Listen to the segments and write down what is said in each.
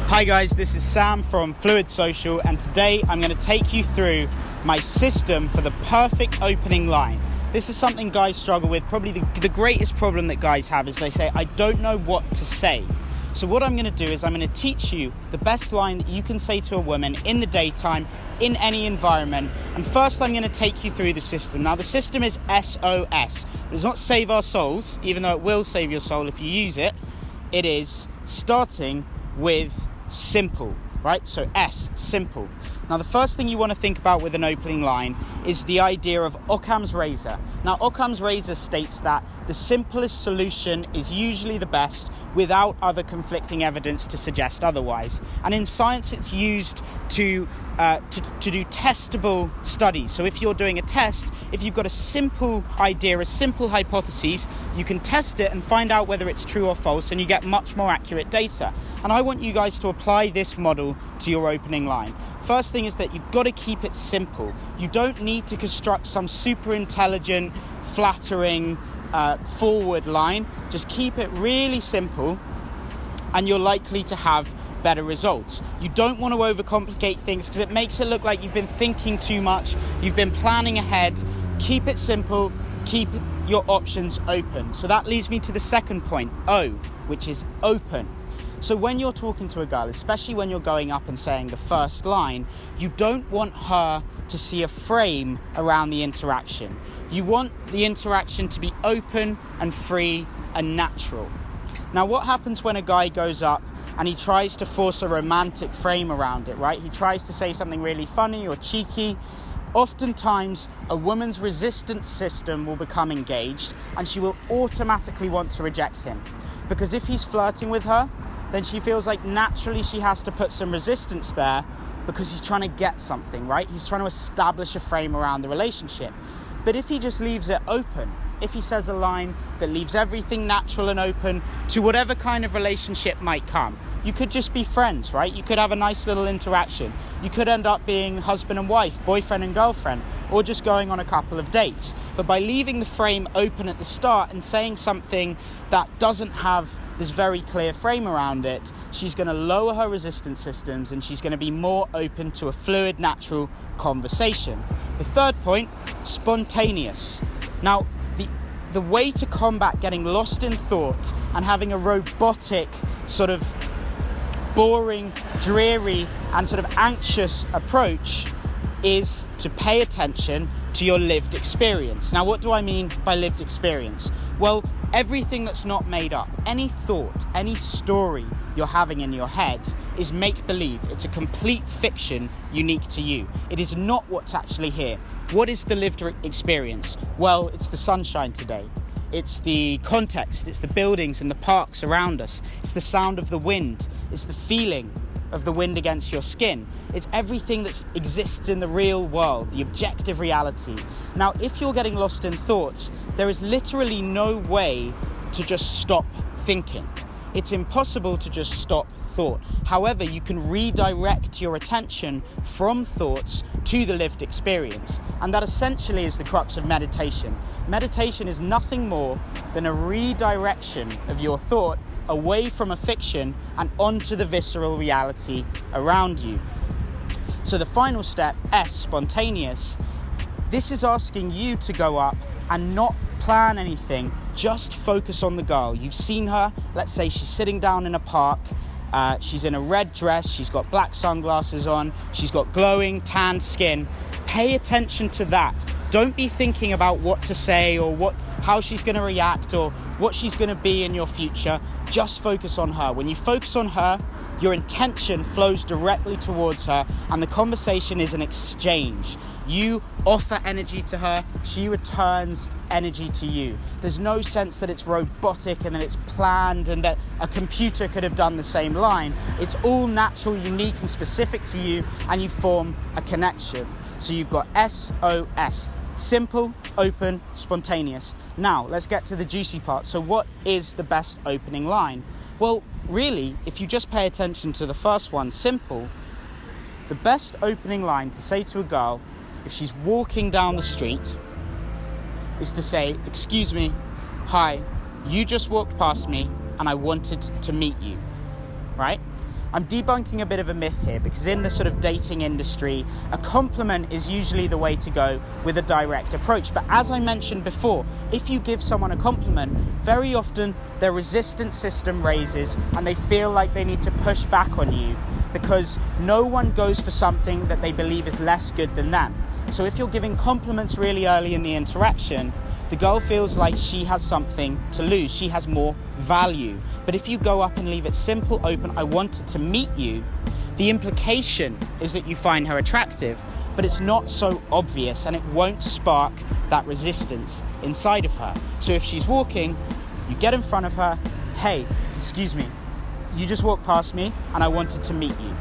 Hi guys, this is Sam from Fluid Social, and today I'm going to take you through my system for the perfect opening line. This is something guys struggle with. Probably the greatest problem that guys have is they say, I don't know what to say. So what I'm going to do is I'm going to teach you the best line that you can say to a woman in the daytime, in any environment. And first I'm going to take you through the system. Now the system is SOS. It does not save our souls, even though it will save your soul if you use it. It is starting with simple, right? So S, simple. Now the first thing you want to think about with an opening line is the idea of Occams Razor. Now Occams Razor states that the simplest solution is usually the best without other conflicting evidence to suggest otherwise. And in science it's used to do testable studies. So if you're doing a test, if you've got a simple idea, a simple hypothesis, you can test it and find out whether it's true or false, and you get much more accurate data. And I want you guys to apply this model to your opening line. First thing is that you've got to keep it simple. You don't need to construct some super intelligent, flattering, forward line. Just keep it really simple and you're likely to have better results. You don't want to overcomplicate things because it makes it look like you've been thinking too much, you've been planning ahead. Keep it simple, keep your options open. So that leads me to the second point, O, which is open. So when you're talking to a girl, especially when you're going up and saying the first line, you don't want her to see a frame around the interaction. You want the interaction to be open and free and natural. Now what happens when a guy goes up and he tries to force a romantic frame around it, right? He tries to say something really funny or cheeky. Oftentimes, a woman's resistance system will become engaged and she will automatically want to reject him. Because if he's flirting with her, then she feels like naturally she has to put some resistance there because he's trying to get something, right? He's trying to establish a frame around the relationship. But if he just leaves it open, if he says a line that leaves everything natural and open to whatever kind of relationship might come, you could just be friends, right? You could have a nice little interaction. You could end up being husband and wife, boyfriend and girlfriend, or just going on a couple of dates. But by leaving the frame open at the start and saying something that doesn't have this very clear frame around it, she's going to lower her resistance systems and she's going to be more open to a fluid, natural conversation. The third point, spontaneous. Now, the way to combat getting lost in thought and having a robotic, sort of boring, dreary, and sort of anxious approach is to pay attention to your lived experience. Now, what do I mean by lived experience? Well, everything that's not made up, any thought, any story you're having in your head is make-believe. It's a complete fiction unique to you. It is not what's actually here. What is the lived experience? Well, it's the sunshine today. It's the context. It's the buildings and the parks around us. It's the sound of the wind. It's the feeling of the wind against your skin. It's everything that exists in the real world, the objective reality. Now, if you're getting lost in thoughts, there is literally no way to just stop thinking. It's impossible to just stop thought. However, you can redirect your attention from thoughts to the lived experience. And that essentially is the crux of meditation. Meditation is nothing more than a redirection of your thought away from a fiction and onto the visceral reality around you. So the final step, S, spontaneous, this is asking you to go up and not plan anything, just focus on the girl. You've seen her, let's say she's sitting down in a park, she's in a red dress, she's got black sunglasses on, she's got glowing tanned skin. Pay attention to that. Don't be thinking about what to say or how she's going to react or what she's going to be in your future. Just focus on her. When you focus on her, your intention flows directly towards her and the conversation is an exchange. You offer energy to her, she returns energy to you. There's no sense that it's robotic and that it's planned and that a computer could have done the same line. It's all natural, unique and specific to you, and you form a connection. So you've got SOS. Simple, open, spontaneous. Now, let's get to the juicy part. So what is the best opening line? Well, really, if you just pay attention to the first one, simple, the best opening line to say to a girl, if she's walking down the street, is to say, excuse me, hi, you just walked past me and I wanted to meet you, right? I'm debunking a bit of a myth here, because in the sort of dating industry, a compliment is usually the way to go with a direct approach. But as I mentioned before, if you give someone a compliment, very often their resistance system raises and they feel like they need to push back on you, because no one goes for something that they believe is less good than them. So if you're giving compliments really early in the interaction, the girl feels like she has something to lose. She has more value. But if you go up and leave it simple, open, I wanted to meet you, the implication is that you find her attractive, but it's not so obvious and it won't spark that resistance inside of her. So if she's walking, you get in front of her, hey, excuse me, you just walked past me and I wanted to meet you.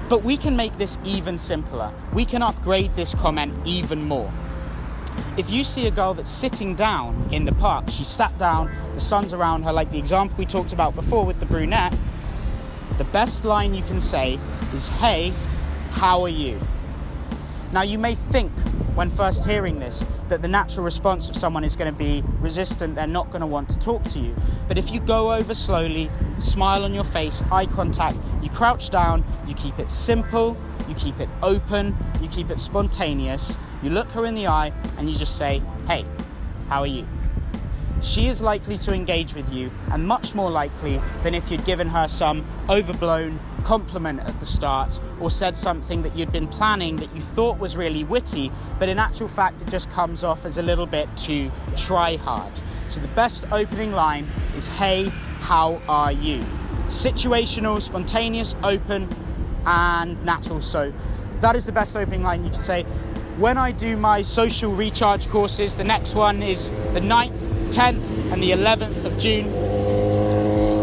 But we can make this even simpler. We can upgrade this comment even more. If you see a girl that's sitting down in the park, she sat down, the sun's around her, like the example we talked about before with the brunette, the best line you can say is, hey, how are you? Now you may think when first hearing this that the natural response of someone is going to be resistant, they're not going to want to talk to you. But if you go over slowly, smile on your face, eye contact, you crouch down, you keep it simple, you keep it open, you keep it spontaneous, you look her in the eye and you just say, hey, how are you? She is likely to engage with you, and much more likely than if you'd given her some overblown compliment at the start or said something that you'd been planning that you thought was really witty, but in actual fact it just comes off as a little bit too try hard. So the best opening line is, hey, how are you? Situational, spontaneous, open, and natural. So that is the best opening line you can say. When I do my social recharge courses, the next one is the 9th, 10th and the 11th of June.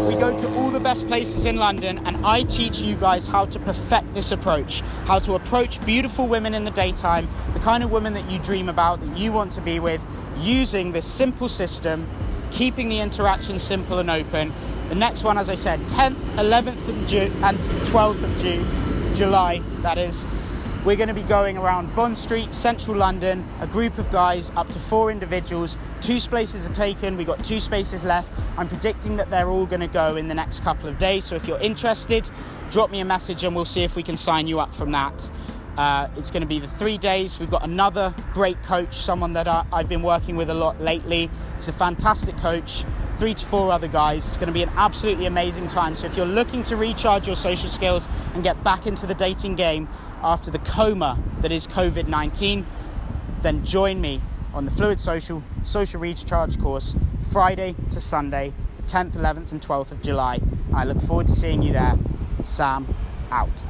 We go to all the best places in London and I teach you guys how to perfect this approach, how to approach beautiful women in the daytime, the kind of women that you dream about, that you want to be with, using this simple system, keeping the interaction simple and open. The next one, as I said, 10th, 11th of June and 12th of June, July, that is. We're going to be going around Bond Street, central London, a group of guys, up to 4 individuals. 2 spaces are taken, we've got 2 spaces left. I'm predicting that they're all going to go in the next couple of days. So if you're interested, drop me a message and we'll see if we can sign you up from that. It's going to be the 3 days. We've got another great coach, someone that I've been working with a lot lately. He's a fantastic coach. 3 to 4 other guys. It's going to be an absolutely amazing time. So if you're looking to recharge your social skills and get back into the dating game after the coma that is COVID-19, then join me on the Fluid Social Recharge course, Friday to Sunday, the 10th, 11th and 12th of July. I look forward to seeing you there. Sam, out.